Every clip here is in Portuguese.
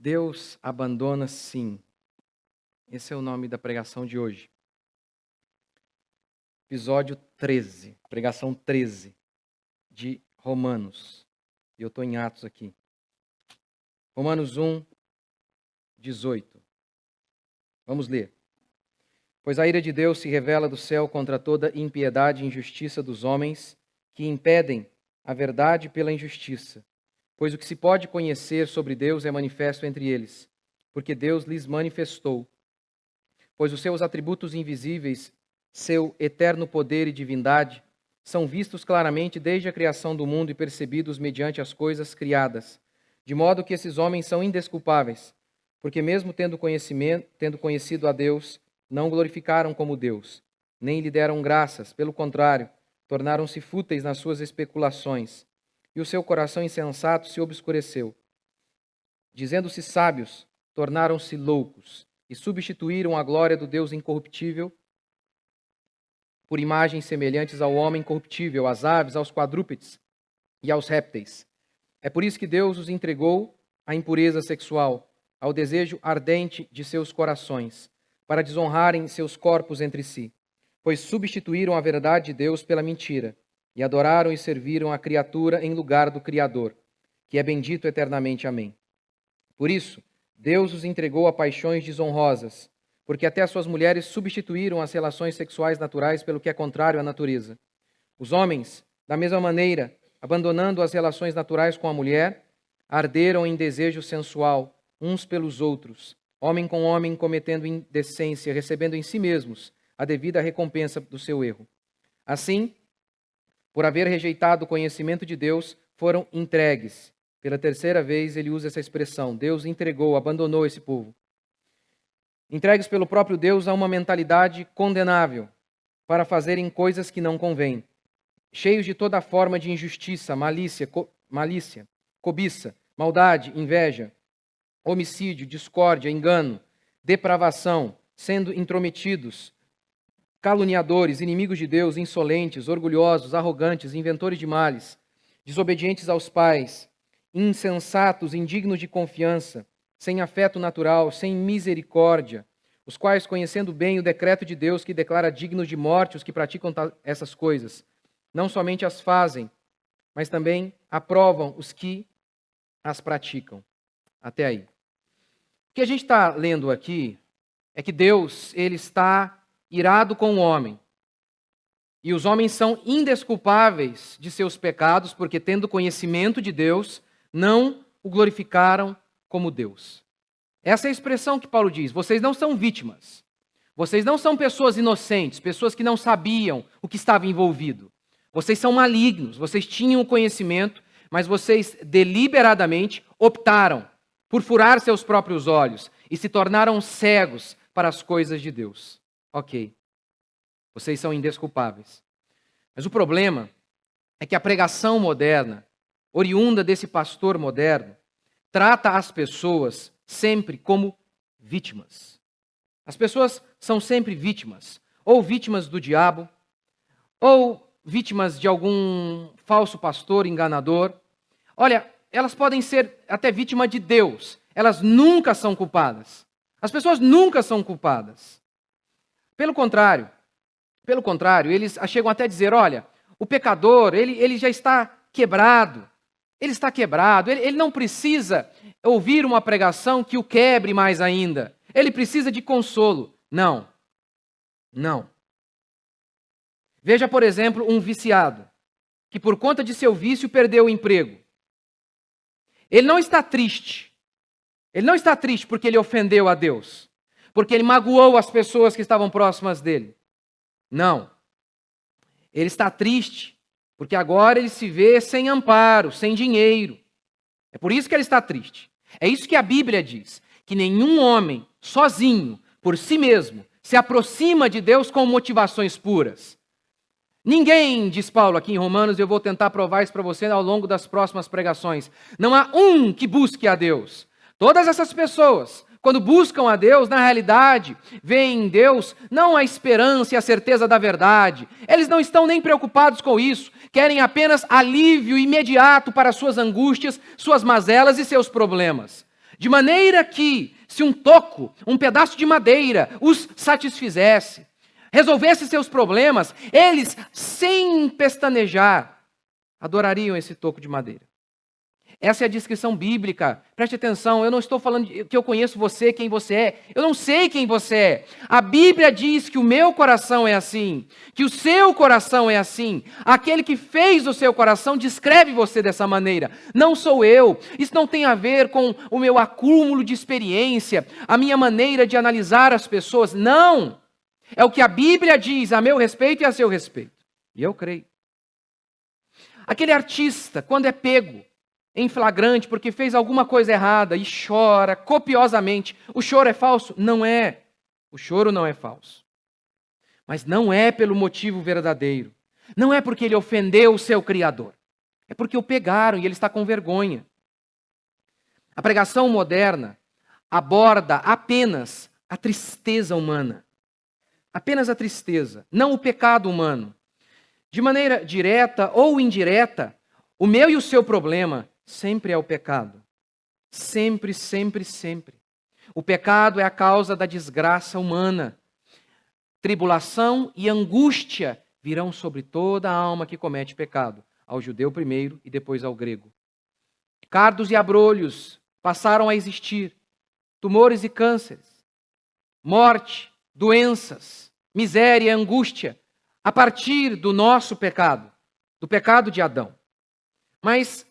Deus abandona sim. Esse é o nome da pregação de hoje. Episódio 13, pregação 13 de Romanos. E eu estou em Atos aqui. Romanos 1, 18. Vamos ler. Pois a ira de Deus se revela do céu contra toda impiedade e injustiça dos homens que impedem a verdade pela injustiça. Pois o que se pode conhecer sobre Deus é manifesto entre eles, porque Deus lhes manifestou. Pois os seus atributos invisíveis, seu eterno poder e divindade, são vistos claramente desde a criação do mundo e percebidos mediante as coisas criadas, de modo que esses homens são indesculpáveis, porque mesmo tendo conhecido a Deus, não glorificaram como Deus, nem lhe deram graças, pelo contrário, tornaram-se fúteis nas suas especulações, e o seu coração insensato se obscureceu. Dizendo-se sábios, tornaram-se loucos, e substituíram a glória do Deus incorruptível por imagens semelhantes ao homem corruptível, às aves, aos quadrúpedes e aos répteis. É por isso que Deus os entregou à impureza sexual, ao desejo ardente de seus corações, para desonrarem seus corpos entre si, pois substituíram a verdade de Deus pela mentira, e adoraram e serviram a criatura em lugar do Criador, que é bendito eternamente. Amém. Por isso, Deus os entregou a paixões desonrosas, porque até as suas mulheres substituíram as relações sexuais naturais pelo que é contrário à natureza. Os homens, da mesma maneira, abandonando as relações naturais com a mulher, arderam em desejo sensual uns pelos outros, homem com homem cometendo indecência, recebendo em si mesmos a devida recompensa do seu erro. Assim, por haver rejeitado o conhecimento de Deus, foram entregues. Pela terceira vez ele usa essa expressão, Deus entregou, abandonou esse povo. Entregues pelo próprio Deus a uma mentalidade condenável, para fazerem coisas que não convêm, cheios de toda forma de injustiça, malícia, cobiça, maldade, inveja, homicídio, discórdia, engano, depravação, sendo intrometidos, caluniadores, inimigos de Deus, insolentes, orgulhosos, arrogantes, inventores de males, desobedientes aos pais, insensatos, indignos de confiança, sem afeto natural, sem misericórdia, os quais, conhecendo bem o decreto de Deus que declara dignos de morte os que praticam essas coisas, não somente as fazem, mas também aprovam os que as praticam. Até aí. O que a gente está lendo aqui é que Deus, ele está irado com o homem. E os homens são indesculpáveis de seus pecados, porque tendo conhecimento de Deus, não o glorificaram como Deus. Essa é a expressão que Paulo diz. Vocês não são vítimas. Vocês não são pessoas inocentes, pessoas que não sabiam o que estava envolvido. Vocês são malignos, vocês tinham o conhecimento, mas vocês deliberadamente optaram por furar seus próprios olhos e se tornaram cegos para as coisas de Deus. Ok, vocês são indesculpáveis. Mas o problema é que a pregação moderna, oriunda desse pastor moderno, trata as pessoas sempre como vítimas. As pessoas são sempre vítimas, ou vítimas do diabo, ou vítimas de algum falso pastor enganador. Olha, elas podem ser até vítimas de Deus, elas nunca são culpadas. As pessoas nunca são culpadas. Pelo contrário, eles chegam até a dizer, olha, o pecador, ele já está quebrado, ele não precisa ouvir uma pregação que o quebre mais ainda, ele precisa de consolo. Não. Veja, por exemplo, um viciado, que por conta de seu vício perdeu o emprego. Ele não está triste porque ele ofendeu a Deus, porque ele magoou as pessoas que estavam próximas dele. Não. Ele está triste porque agora ele se vê sem amparo, sem dinheiro. É por isso que ele está triste. É isso que a Bíblia diz, que nenhum homem, sozinho, por si mesmo, se aproxima de Deus com motivações puras. Ninguém, diz Paulo aqui em Romanos, eu vou tentar provar isso para você ao longo das próximas pregações. Não há um que busque a Deus. Todas essas pessoas, quando buscam a Deus, na realidade, veem em Deus não a esperança e a certeza da verdade. Eles não estão nem preocupados com isso. Querem apenas alívio imediato para suas angústias, suas mazelas e seus problemas. De maneira que, se um toco, um pedaço de madeira, os satisfizesse, resolvesse seus problemas, eles, sem pestanejar, adorariam esse toco de madeira. Essa é a descrição bíblica. Preste atenção, eu não estou falando que eu conheço você, quem você é. Eu não sei quem você é. A Bíblia diz que o meu coração é assim, que o seu coração é assim. Aquele que fez o seu coração descreve você dessa maneira. Não sou eu. Isso não tem a ver com o meu acúmulo de experiência, a minha maneira de analisar as pessoas. Não. É o que a Bíblia diz a meu respeito e a seu respeito. E eu creio. Aquele artista, quando é pego em flagrante porque fez alguma coisa errada e chora copiosamente, o choro é falso? Não é. O choro não é falso. Mas não é pelo motivo verdadeiro. Não é porque ele ofendeu o seu Criador. É porque o pegaram e ele está com vergonha. A pregação moderna aborda apenas a tristeza humana. Apenas a tristeza, não o pecado humano. De maneira direta ou indireta, o meu e o seu problema sempre é o pecado. Sempre, sempre, sempre. O pecado é a causa da desgraça humana. Tribulação e angústia virão sobre toda a alma que comete pecado, ao judeu primeiro e depois ao grego. Cardos e abrolhos passaram a existir, tumores e cânceres, morte, doenças, miséria e angústia, a partir do nosso pecado, do pecado de Adão. Mas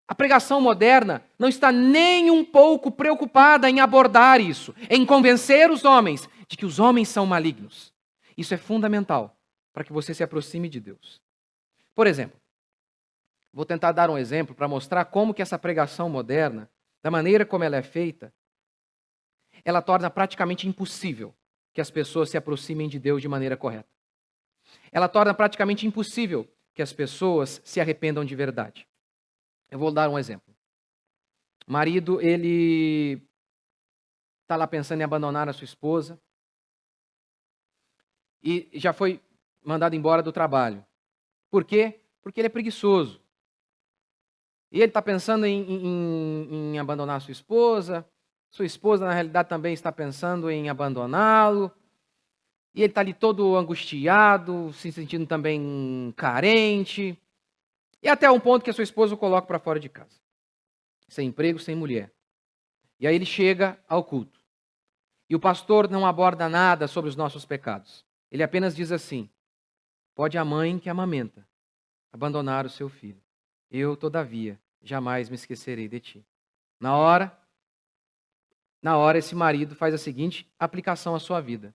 a pregação moderna não está nem um pouco preocupada em abordar isso, em convencer os homens de que os homens são malignos. Isso é fundamental para que você se aproxime de Deus. Por exemplo, vou tentar dar um exemplo para mostrar como que essa pregação moderna, da maneira como ela é feita, ela torna praticamente impossível que as pessoas se aproximem de Deus de maneira correta. Ela torna praticamente impossível que as pessoas se arrependam de verdade. Eu vou dar um exemplo. O marido, ele está lá pensando em abandonar a sua esposa e já foi mandado embora do trabalho. Por quê? Porque ele é preguiçoso. E ele está pensando em abandonar a sua esposa na realidade também está pensando em abandoná-lo, e ele está ali todo angustiado, se sentindo também carente, e até um ponto que a sua esposa o coloca para fora de casa, sem emprego, sem mulher. E aí ele chega ao culto, e o pastor não aborda nada sobre os nossos pecados, ele apenas diz assim: pode a mãe que amamenta abandonar o seu filho, eu, todavia, jamais me esquecerei de ti. Na hora, esse marido faz a seguinte aplicação à sua vida: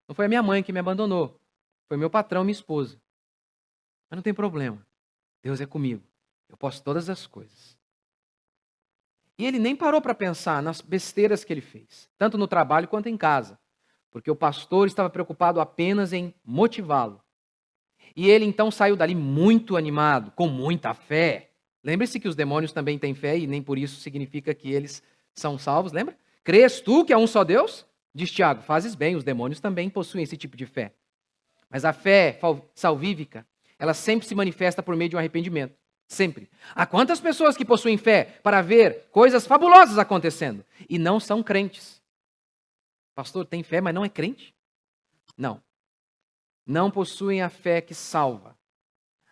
não foi a minha mãe que me abandonou, foi meu patrão, minha esposa. Mas não tem problema, Deus é comigo, eu posso todas as coisas. E ele nem parou para pensar nas besteiras que ele fez, tanto no trabalho quanto em casa, porque o pastor estava preocupado apenas em motivá-lo. E ele então saiu dali muito animado, com muita fé. Lembre-se que os demônios também têm fé e nem por isso significa que eles são salvos, lembra? Crês tu que há um só Deus? Diz Tiago, fazes bem, os demônios também possuem esse tipo de fé. Mas a fé salvífica, ela sempre se manifesta por meio de um arrependimento. Sempre. Há quantas pessoas que possuem fé para ver coisas fabulosas acontecendo e não são crentes? Pastor, tem fé, mas não é crente? Não. Não possuem a fé que salva.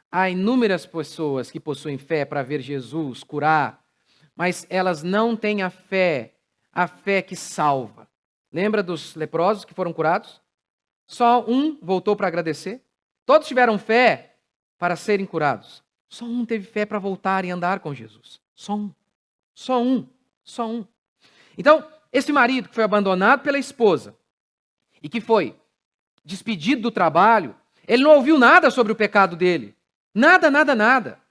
Há inúmeras pessoas que possuem fé para ver Jesus curar, mas elas não têm a fé que salva. Lembra dos leprosos que foram curados? Só um voltou para agradecer. Todos tiveram fé para serem curados. Só um teve fé para voltar e andar com Jesus. Só um. Só um. Só um. Então, esse marido que foi abandonado pela esposa e que foi despedido do trabalho, ele não ouviu nada sobre o pecado dele. Nada, nada, nada.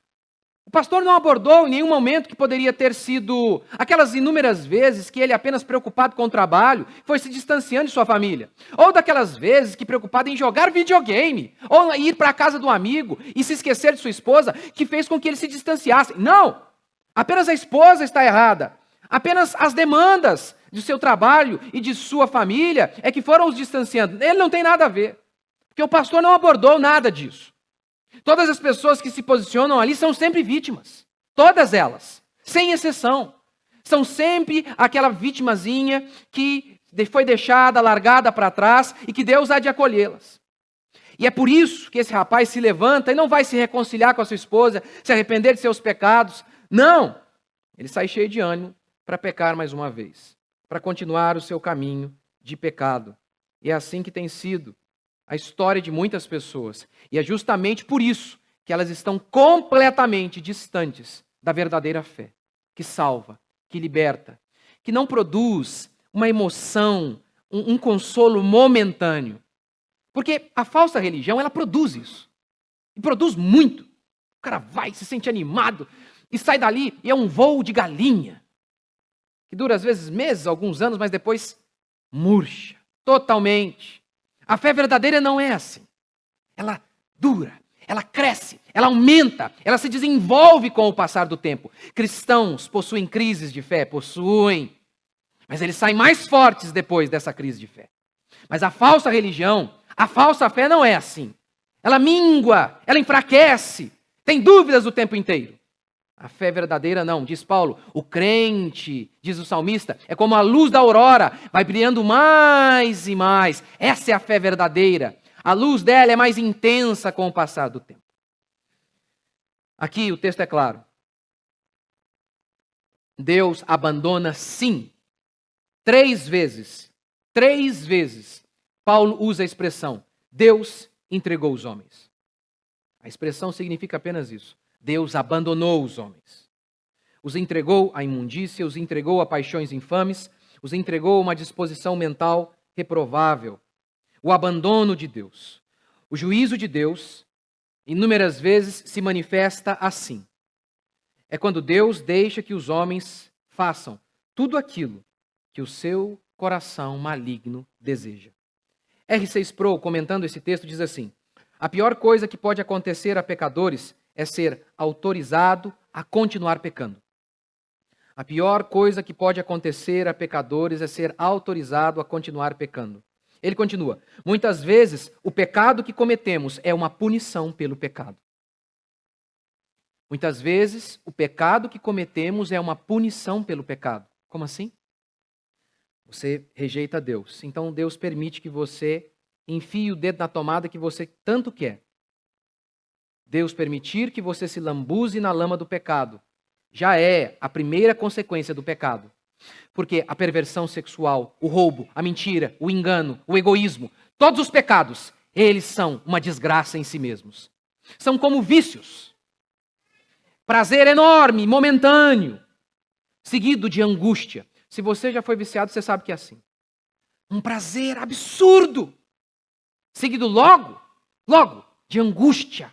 O pastor não abordou em nenhum momento que poderia ter sido aquelas inúmeras vezes que ele, apenas preocupado com o trabalho, foi se distanciando de sua família. Ou daquelas vezes que, preocupado em jogar videogame, ou ir para a casa do amigo e se esquecer de sua esposa, que fez com que ele se distanciasse. Não! Apenas a esposa está errada. Apenas as demandas de seu trabalho e de sua família é que foram os distanciando. Ele não tem nada a ver. Porque o pastor não abordou nada disso. Todas as pessoas que se posicionam ali são sempre vítimas. Todas elas, sem exceção. São sempre aquela vitimazinha que foi deixada, largada para trás e que Deus há de acolhê-las. E é por isso que esse rapaz se levanta e não vai se reconciliar com a sua esposa, se arrepender de seus pecados. Não! Ele sai cheio de ânimo para pecar mais uma vez, para continuar o seu caminho de pecado. E é assim que tem sido a história de muitas pessoas. E é justamente por isso que elas estão completamente distantes da verdadeira fé, que salva, que liberta, que não produz uma emoção, um consolo momentâneo. Porque a falsa religião, ela produz isso. E produz muito. O cara vai, se sente animado e sai dali e é um voo de galinha. Que dura às vezes meses, alguns anos, mas depois murcha totalmente. A fé verdadeira não é assim. Ela dura, ela cresce, ela aumenta, ela se desenvolve com o passar do tempo. Cristãos possuem crises de fé? Possuem. Mas eles saem mais fortes depois dessa crise de fé. Mas a falsa religião, a falsa fé não é assim. Ela mingua, ela enfraquece, tem dúvidas o tempo inteiro. A fé verdadeira não, diz Paulo. O crente, diz o salmista, é como a luz da aurora, vai brilhando mais e mais. Essa é a fé verdadeira. A luz dela é mais intensa com o passar do tempo. Aqui o texto é claro. Deus abandona sim. 3 vezes. 3 vezes. Paulo usa a expressão, Deus entregou os homens. A expressão significa apenas isso. Deus abandonou os homens. Os entregou à imundícia, os entregou a paixões infames, os entregou a uma disposição mental reprovável. O abandono de Deus. O juízo de Deus, inúmeras vezes, se manifesta assim. É quando Deus deixa que os homens façam tudo aquilo que o seu coração maligno deseja. R.C. Sproul, comentando esse texto, diz assim: a pior coisa que pode acontecer a pecadores é ser autorizado a continuar pecando. A pior coisa que pode acontecer a pecadores é ser autorizado a continuar pecando. Ele continua: muitas vezes o pecado que cometemos é uma punição pelo pecado. Muitas vezes o pecado que cometemos é uma punição pelo pecado. Como assim? Você rejeita Deus. Então Deus permite que você enfie o dedo na tomada que você tanto quer. Deus permitir que você se lambuze na lama do pecado já é a primeira consequência do pecado. Porque a perversão sexual, o roubo, a mentira, o engano, o egoísmo, todos os pecados, eles são uma desgraça em si mesmos. São como vícios. Prazer enorme, momentâneo, seguido de angústia. Se você já foi viciado, você sabe que é assim. Um prazer absurdo, seguido logo de angústia.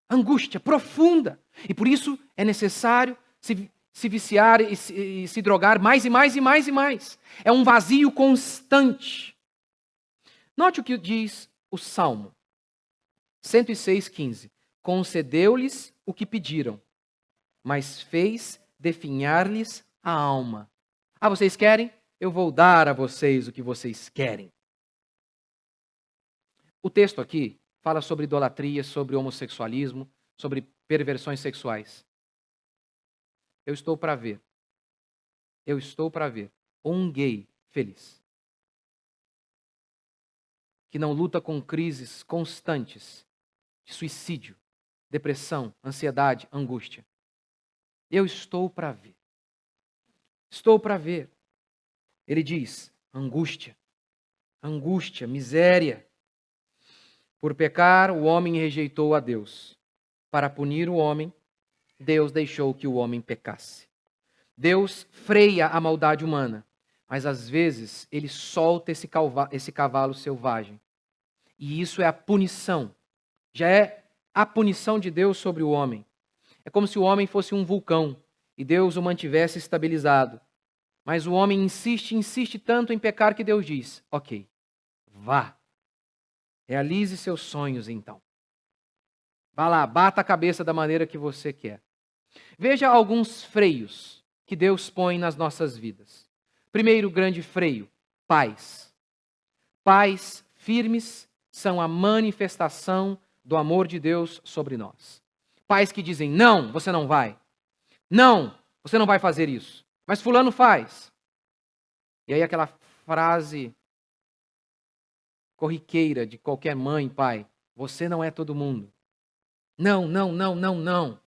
Angústia profunda. E por isso é necessário se viciar e se drogar mais e mais e mais e mais. É um vazio constante. Note o que diz o Salmo 106:15. Concedeu-lhes o que pediram, mas fez definhar-lhes a alma. Ah, vocês querem? Eu vou dar a vocês o que vocês querem. O texto aqui fala sobre idolatria, sobre homossexualismo, sobre perversões sexuais. Eu estou para ver um gay feliz, que não luta com crises constantes de suicídio, depressão, ansiedade, angústia. Eu estou para ver. Estou para ver. Ele diz, angústia, miséria. Por pecar, o homem rejeitou a Deus. Para punir o homem, Deus deixou que o homem pecasse. Deus freia a maldade humana, mas às vezes ele solta esse cavalo selvagem. E isso é a punição. Já é a punição de Deus sobre o homem. É como se o homem fosse um vulcão e Deus o mantivesse estabilizado. Mas o homem insiste tanto em pecar que Deus diz, ok, vá. Realize seus sonhos, então. Vá lá, bata a cabeça da maneira que você quer. Veja alguns freios que Deus põe nas nossas vidas. Primeiro grande freio, pais. Pais firmes são a manifestação do amor de Deus sobre nós. Pais que dizem, não, você não vai. Não, você não vai fazer isso. Mas fulano faz. E aí aquela frase corriqueira de qualquer mãe, pai: você não é todo mundo. Não, não, não, não, não.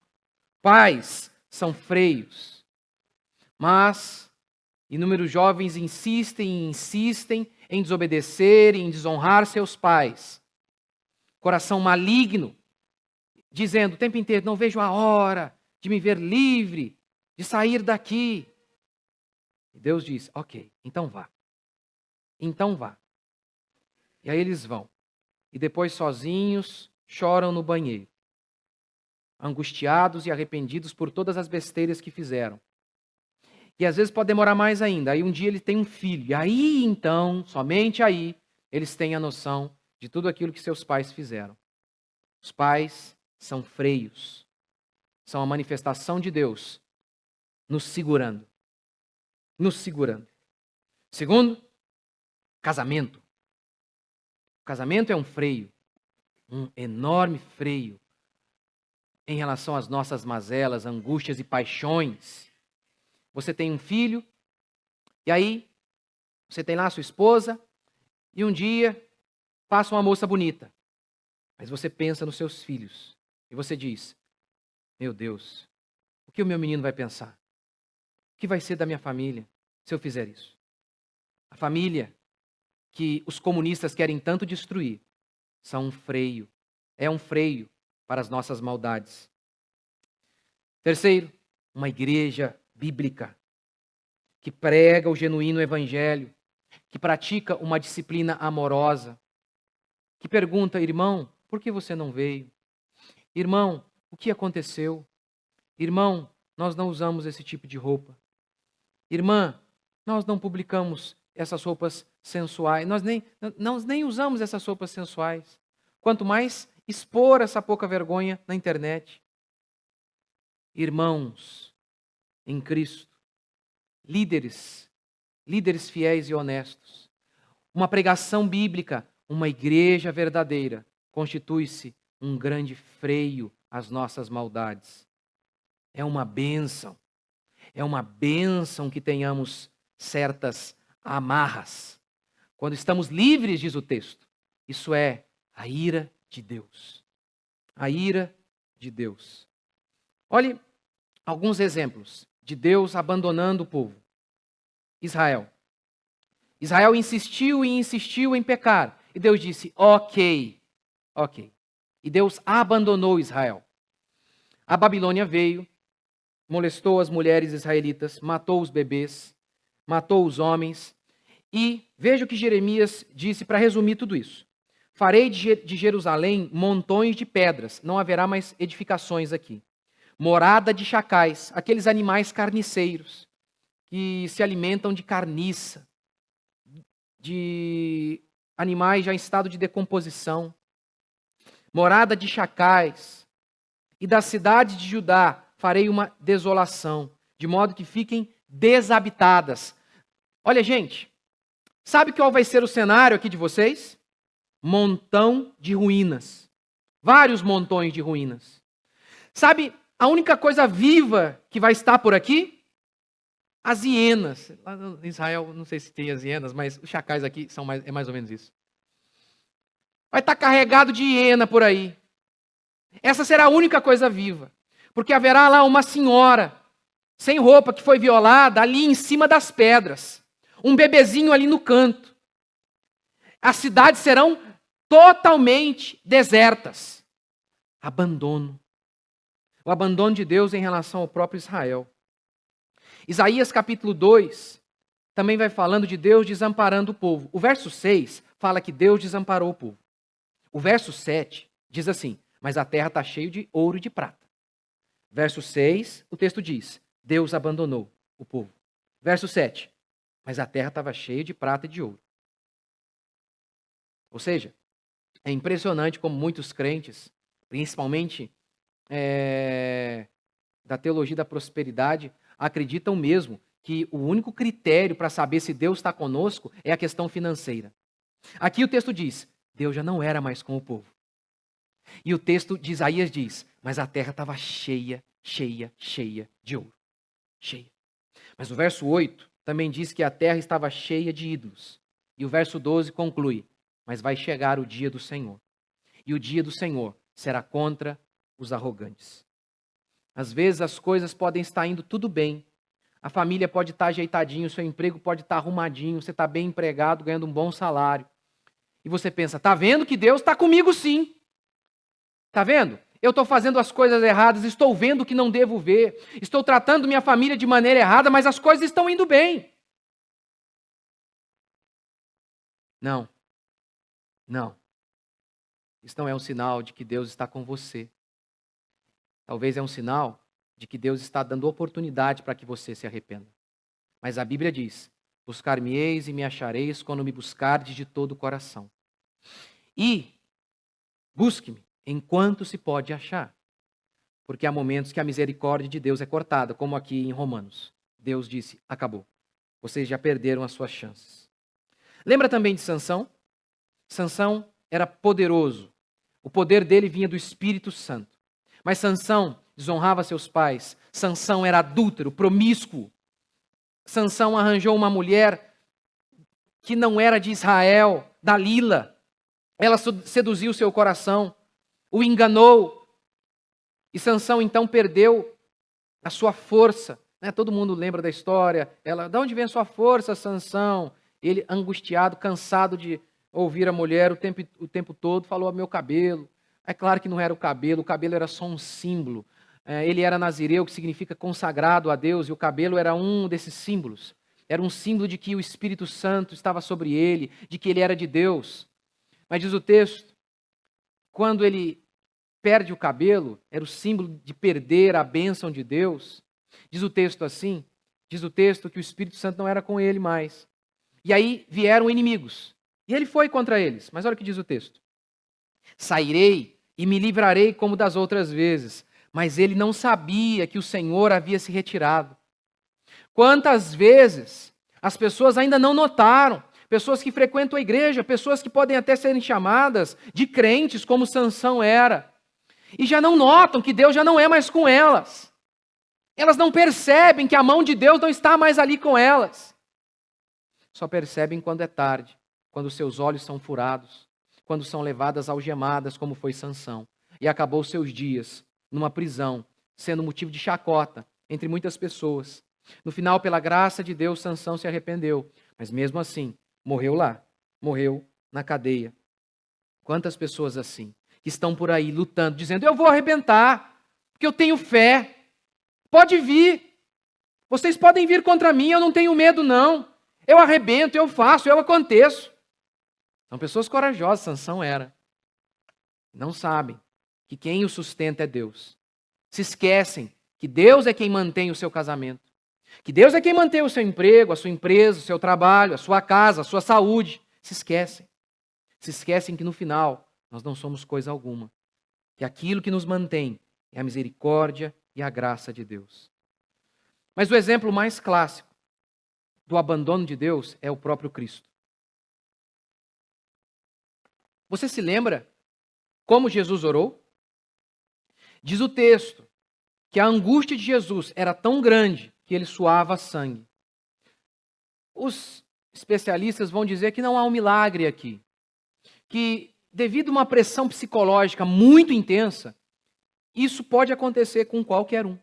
Pais são freios. Mas inúmeros jovens insistem e insistem em desobedecer e em desonrar seus pais. Coração maligno, dizendo o tempo inteiro: não vejo a hora de me ver livre, de sair daqui. E Deus diz: ok, então vá. Então vá. E aí eles vão. E depois sozinhos choram no banheiro, angustiados e arrependidos por todas as besteiras que fizeram. E às vezes pode demorar mais ainda. Aí um dia ele tem um filho. E aí então, somente aí, eles têm a noção de tudo aquilo que seus pais fizeram. Os pais são freios. São a manifestação de Deus nos segurando. Nos segurando. Segundo, casamento. O casamento é um freio. Um enorme freio em relação às nossas mazelas, angústias e paixões. Você tem um filho, e aí você tem lá a sua esposa, e um dia passa uma moça bonita. Mas você pensa nos seus filhos, e você diz: meu Deus, o que o meu menino vai pensar? O que vai ser da minha família se eu fizer isso? A família que os comunistas querem tanto destruir são um freio, é um freio para as nossas maldades. Terceiro, uma igreja bíblica que prega o genuíno evangelho, que pratica uma disciplina amorosa, que pergunta: irmão, por que você não veio? Irmão, o que aconteceu? Irmão, nós não usamos esse tipo de roupa. Irmã, nós não publicamos essas roupas sensuais, nós nem usamos essas roupas sensuais. Quanto mais expor essa pouca vergonha na internet. Irmãos em Cristo, líderes fiéis e honestos. Uma pregação bíblica, uma igreja verdadeira, constitui-se um grande freio às nossas maldades. É uma bênção que tenhamos certas amarras. Quando estamos livres, diz o texto, isso é a ira de Deus. A ira de Deus. Olhe alguns exemplos de Deus abandonando o povo. Israel. Israel insistiu e insistiu em pecar. E Deus disse: ok. E Deus abandonou Israel. A Babilônia veio, molestou as mulheres israelitas, matou os bebês, matou os homens. E veja o que Jeremias disse para resumir tudo isso. Farei de Jerusalém montões de pedras, não haverá mais edificações aqui. Morada de chacais, aqueles animais carniceiros que se alimentam de carniça, de animais já em estado de decomposição. Morada de chacais. E da cidade de Judá farei uma desolação, de modo que fiquem desabitadas. Olha, gente, sabe qual vai ser o cenário aqui de vocês? Montão de ruínas. Vários montões de ruínas. Sabe a única coisa viva que vai estar por aqui? As hienas. Lá em Israel, não sei se tem as hienas, mas os chacais aqui é mais ou menos isso. Vai estar carregado de hiena por aí. Essa será a única coisa viva. Porque haverá lá uma senhora, sem roupa, que foi violada ali em cima das pedras. Um bebezinho ali no canto. As cidades serão totalmente desertas. Abandono. O abandono de Deus em relação ao próprio Israel. Isaías capítulo 2 também vai falando de Deus desamparando o povo. O verso 6 fala que Deus desamparou o povo. O verso 7 diz assim: mas a terra está cheia de ouro e de prata. Verso 6, o texto diz: Deus abandonou o povo. Verso 7, mas a terra estava cheia de prata e de ouro. Ou seja, é impressionante como muitos crentes, principalmente da teologia da prosperidade, acreditam mesmo que o único critério para saber se Deus está conosco é a questão financeira. Aqui o texto diz: Deus já não era mais com o povo. E o texto de Isaías diz: mas a terra estava cheia de ouro. Cheia. Mas o verso 8 também diz que a terra estava cheia de ídolos. E o verso 12 conclui: mas vai chegar o dia do Senhor. E o dia do Senhor será contra os arrogantes. Às vezes as coisas podem estar indo tudo bem. A família pode estar ajeitadinho, o seu emprego pode estar arrumadinho, você está bem empregado, ganhando um bom salário. E você pensa, está vendo que Deus está comigo sim. Está vendo? Eu estou fazendo as coisas erradas, estou vendo o que não devo ver, estou tratando minha família de maneira errada, mas as coisas estão indo bem. Não. Não. Isso não é um sinal de que Deus está com você. Talvez é um sinal de que Deus está dando oportunidade para que você se arrependa. Mas a Bíblia diz: buscar-me-eis e me achareis quando me buscardes de todo o coração. E busque-me enquanto se pode achar. Porque há momentos que a misericórdia de Deus é cortada, como aqui em Romanos. Deus disse: acabou. Vocês já perderam as suas chances. Lembra também de Sansão? Sansão era poderoso. O poder dele vinha do Espírito Santo. Mas Sansão desonrava seus pais. Sansão era adúltero, promíscuo. Sansão arranjou uma mulher que não era de Israel, Dalila. Ela seduziu seu coração, o enganou. E Sansão então perdeu a sua força. Todo mundo lembra da história. Ela, de onde vem a sua força, Sansão? Ele, angustiado, cansado de ouvir a mulher o tempo todo, falou: meu cabelo. É claro que não era o cabelo era só um símbolo. Ele era nazireu, que significa consagrado a Deus, e o cabelo era um desses símbolos. Era um símbolo de que o Espírito Santo estava sobre ele, de que ele era de Deus. Mas diz o texto, quando ele perde o cabelo, era o símbolo de perder a bênção de Deus. Diz o texto assim, diz o texto que o Espírito Santo não era com ele mais. E aí vieram inimigos, e ele foi contra eles. Mas olha o que diz o texto. Sairei e me livrarei como das outras vezes. Mas ele não sabia que o Senhor havia se retirado. Quantas vezes as pessoas ainda não notaram, pessoas que frequentam a igreja, pessoas que podem até serem chamadas de crentes, como Sansão era, e já não notam que Deus já não é mais com elas. Elas não percebem que a mão de Deus não está mais ali com elas. Só percebem quando é tarde, quando seus olhos são furados, quando são levadas algemadas, como foi Sansão, e acabou seus dias numa prisão, sendo motivo de chacota entre muitas pessoas. No final, pela graça de Deus, Sansão se arrependeu, mas mesmo assim, morreu lá, morreu na cadeia. Quantas pessoas assim, que estão por aí lutando, dizendo: eu vou arrebentar, porque eu tenho fé, pode vir, vocês podem vir contra mim, eu não tenho medo não, eu arrebento, eu faço, eu aconteço. São pessoas corajosas, Sansão era. Não sabem que quem o sustenta é Deus. Se esquecem que Deus é quem mantém o seu casamento. Que Deus é quem mantém o seu emprego, a sua empresa, o seu trabalho, a sua casa, a sua saúde. Se esquecem. Se esquecem que no final nós não somos coisa alguma. Que aquilo que nos mantém é a misericórdia e a graça de Deus. Mas o exemplo mais clássico do abandono de Deus é o próprio Cristo. Você se lembra como Jesus orou? Diz o texto que a angústia de Jesus era tão grande que ele suava sangue. Os especialistas vão dizer que não há um milagre aqui. Que devido a uma pressão psicológica muito intensa, isso pode acontecer com qualquer um.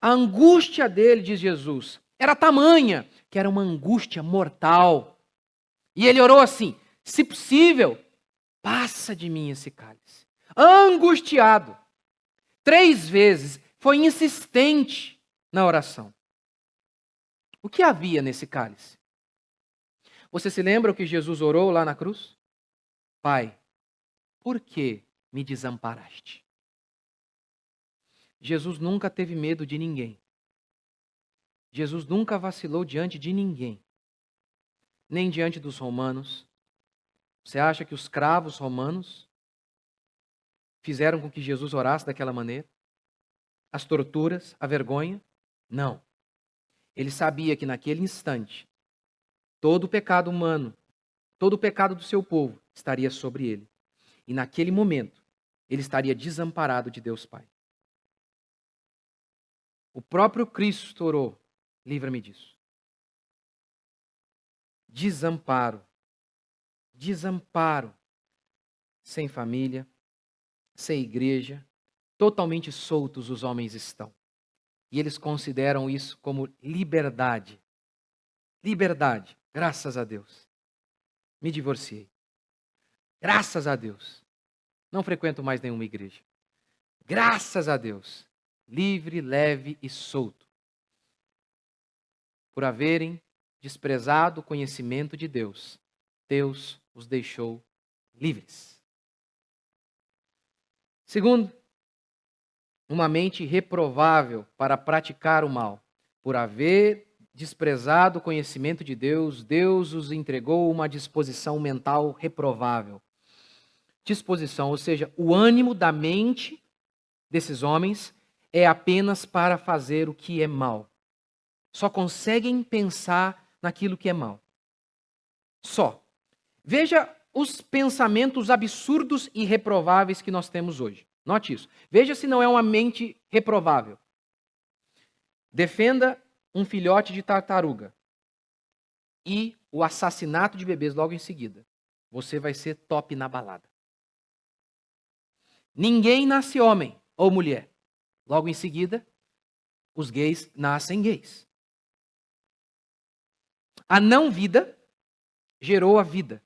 A angústia dele, diz Jesus, era tamanha que era uma angústia mortal. E ele orou assim: se possível, passa de mim esse cálice. Angustiado. 3 vezes, foi insistente na oração. O que havia nesse cálice? Você se lembra o que Jesus orou lá na cruz? Pai, por que me desamparaste? Jesus nunca teve medo de ninguém. Jesus nunca vacilou diante de ninguém. Nem diante dos romanos. Você acha que os cravos romanos fizeram com que Jesus orasse daquela maneira? As torturas, a vergonha? Não. Ele sabia que naquele instante, todo o pecado humano, todo o pecado do seu povo estaria sobre ele. E naquele momento, ele estaria desamparado de Deus Pai. O próprio Cristo orou: livra-me disso. Desamparo. Desamparo. Sem família, sem igreja, totalmente soltos os homens estão. E eles consideram isso como liberdade. Liberdade. Graças a Deus. Me divorciei. Graças a Deus. Não frequento mais nenhuma igreja. Graças a Deus. Livre, leve e solto. Por haverem desprezado o conhecimento de Deus, Deus os deixou livres. Segundo, uma mente reprovável para praticar o mal. Por haver desprezado o conhecimento de Deus, Deus os entregou uma disposição mental reprovável. Disposição, ou seja, o ânimo da mente desses homens é apenas para fazer o que é mal. Só conseguem pensar naquilo que é mal. Só. Veja os pensamentos absurdos e reprováveis que nós temos hoje. Note isso. Veja se não é uma mente reprovável. Defenda um filhote de tartaruga e o assassinato de bebês logo em seguida. Você vai ser top na balada. Ninguém nasce homem ou mulher. Logo em seguida, os gays nascem gays. A não-vida gerou a vida.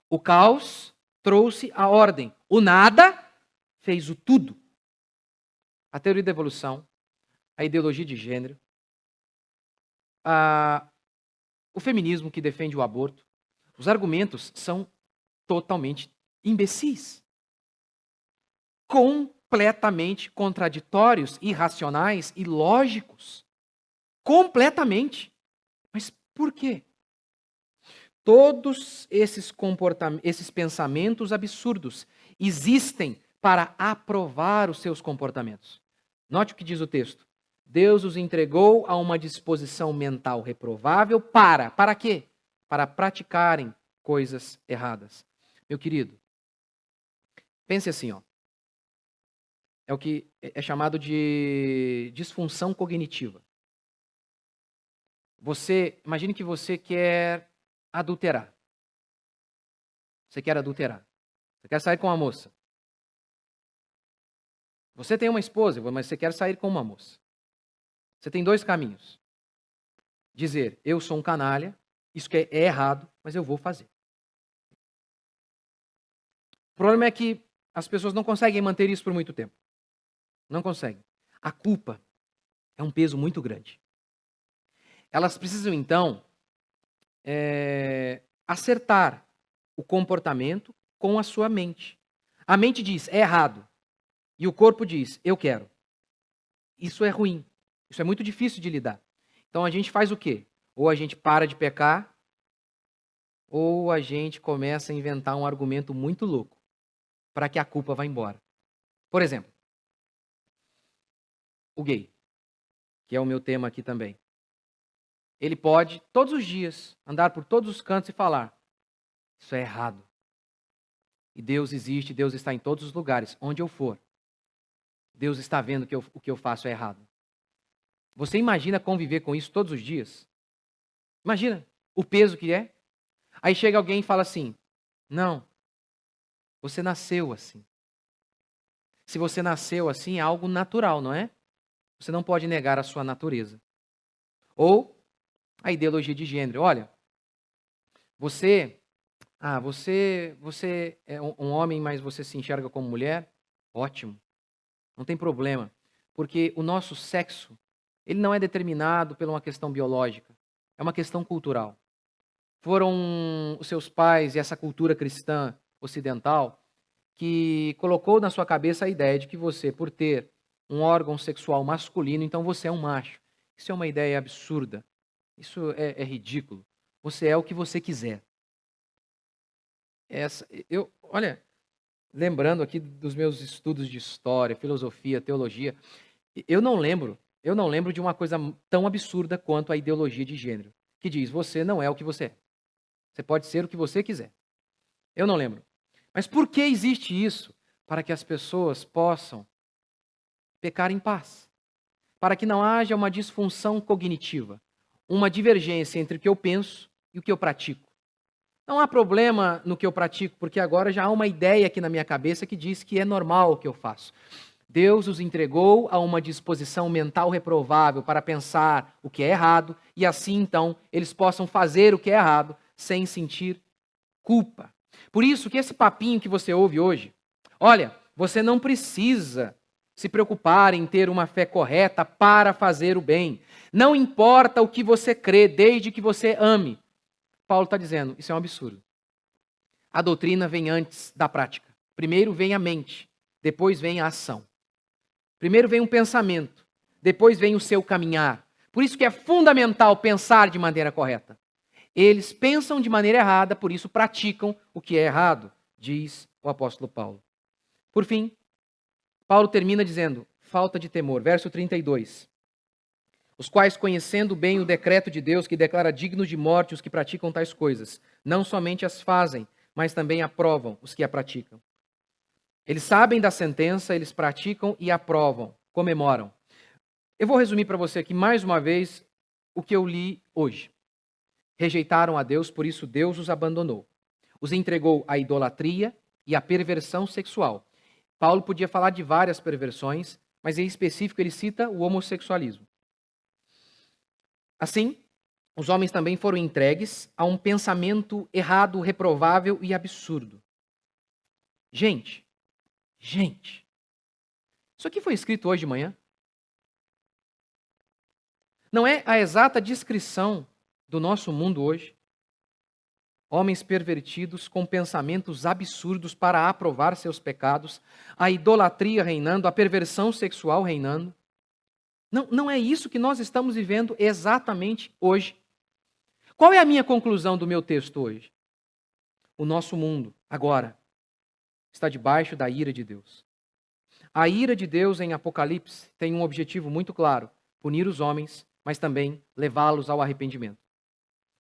O caos trouxe a ordem. O nada fez o tudo. A teoria da evolução, a ideologia de gênero, o feminismo que defende o aborto, os argumentos são totalmente imbecis. Completamente contraditórios, irracionais e ilógicos. Completamente. Mas por quê? Todos esses pensamentos absurdos existem para aprovar os seus comportamentos. Note o que diz o texto. Deus os entregou a uma disposição mental reprovável para quê? Para praticarem coisas erradas. Meu querido, pense assim, ó. É o que é chamado de disfunção cognitiva. Imagine que você quer adulterar. Você quer adulterar. Você quer sair com uma moça. Você tem uma esposa, mas você quer sair com uma moça. Você tem dois caminhos. Dizer, eu sou um canalha, isso que é errado, mas eu vou fazer. O problema é que as pessoas não conseguem manter isso por muito tempo. Não conseguem. A culpa é um peso muito grande. Elas precisam, então, acertar o comportamento com a sua mente. A mente diz, é errado. E o corpo diz, eu quero. Isso é ruim. Isso é muito difícil de lidar. Então a gente faz o quê? Ou a gente para de pecar, ou a gente começa a inventar um argumento muito louco para que a culpa vá embora. Por exemplo, o gay, que é o meu tema aqui também. Ele pode, todos os dias, andar por todos os cantos e falar, isso é errado. E Deus existe, Deus está em todos os lugares, onde eu for. Deus está vendo que o que eu faço é errado. Você imagina conviver com isso todos os dias? Imagina o peso que é. Aí chega alguém e fala assim, não, você nasceu assim. Se você nasceu assim, é algo natural, não é? Você não pode negar a sua natureza. Ou a ideologia de gênero. Olha, você é um homem, mas você se enxerga como mulher? Ótimo. Não tem problema. Porque o nosso sexo, ele não é determinado por uma questão biológica. É uma questão cultural. Foram os seus pais e essa cultura cristã ocidental que colocou na sua cabeça a ideia de que você, por ter um órgão sexual masculino, então você é um macho. Isso é uma ideia absurda. Isso é ridículo. Você é o que você quiser. Olha, lembrando aqui dos meus estudos de história, filosofia, teologia, eu não lembro de uma coisa tão absurda quanto a ideologia de gênero, que diz, você não é o que você é. Você pode ser o que você quiser. Eu não lembro. Mas por que existe isso? Para que as pessoas possam pecar em paz. Para que não haja uma disfunção cognitiva. uma divergência entre o que eu penso e o que eu pratico. Não há problema no que eu pratico, porque agora já há uma ideia aqui na minha cabeça que diz que é normal o que eu faço. Deus os entregou a uma disposição mental reprovável para pensar o que é errado e assim, então, eles possam fazer o que é errado sem sentir culpa. Por isso que esse papinho que você ouve hoje, olha, você não precisa se preocupar em ter uma fé correta para fazer o bem. Não importa o que você crê, desde que você ame. Paulo está dizendo, isso é um absurdo. A doutrina vem antes da prática. Primeiro vem a mente, depois vem a ação. Primeiro vem um pensamento, depois vem o seu caminhar. Por isso que é fundamental pensar de maneira correta. Eles pensam de maneira errada, por isso praticam o que é errado, diz o apóstolo Paulo. Por fim, Paulo termina dizendo, falta de temor, verso 32. Os quais, conhecendo bem o decreto de Deus que declara dignos de morte os que praticam tais coisas, não somente as fazem, mas também aprovam os que a praticam. Eles sabem da sentença, eles praticam e aprovam, comemoram. Eu vou resumir para você aqui mais uma vez o que eu li hoje. Rejeitaram a Deus, por isso Deus os abandonou. Os entregou à idolatria e à perversão sexual. Paulo podia falar de várias perversões, mas em específico ele cita o homossexualismo. Assim, os homens também foram entregues a um pensamento errado, reprovável e absurdo. Gente, isso aqui foi escrito hoje de manhã? Não é a exata descrição do nosso mundo hoje? Homens pervertidos com pensamentos absurdos para aprovar seus pecados, a idolatria reinando, a perversão sexual reinando. Não é isso que nós estamos vivendo exatamente hoje. Qual é a minha conclusão do meu texto hoje? O nosso mundo, agora, está debaixo da ira de Deus. A ira de Deus em Apocalipse tem um objetivo muito claro: punir os homens, mas também levá-los ao arrependimento.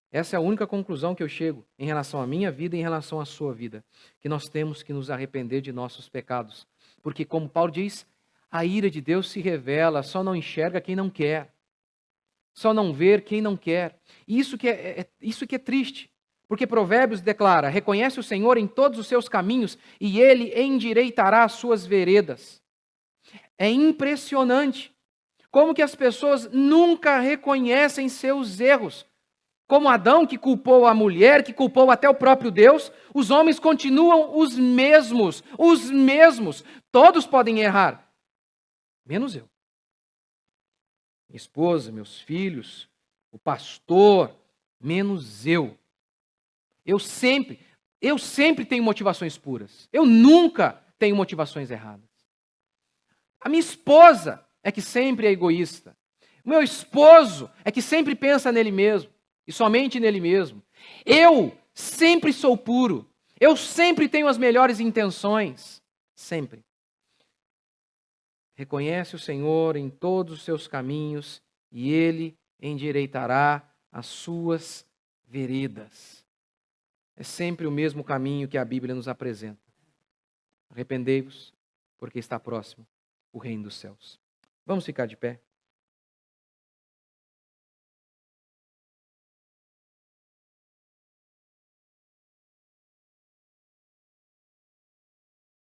Essa é a única conclusão que eu chego em relação à minha vida e em relação à sua vida, que nós temos que nos arrepender de nossos pecados. Porque, como Paulo diz, a ira de Deus se revela, só não enxerga quem não quer, só não vê quem não quer. E isso que é triste, porque Provérbios declara, reconhece o Senhor em todos os seus caminhos e Ele endireitará as suas veredas. É impressionante como que as pessoas nunca reconhecem seus erros. Como Adão, que culpou a mulher, que culpou até o próprio Deus, os homens continuam os mesmos. Todos podem errar, menos eu. Minha esposa, meus filhos, o pastor, menos eu. Eu sempre tenho motivações puras. Eu nunca tenho motivações erradas. A minha esposa é que sempre é egoísta. O meu esposo é que sempre pensa nele mesmo. E somente nele mesmo. Eu sempre sou puro. Eu sempre tenho as melhores intenções. Sempre. Reconhece o Senhor em todos os seus caminhos e Ele endireitará as suas veredas. É sempre o mesmo caminho que a Bíblia nos apresenta. Arrependei-vos, porque está próximo o reino dos céus. Vamos ficar de pé?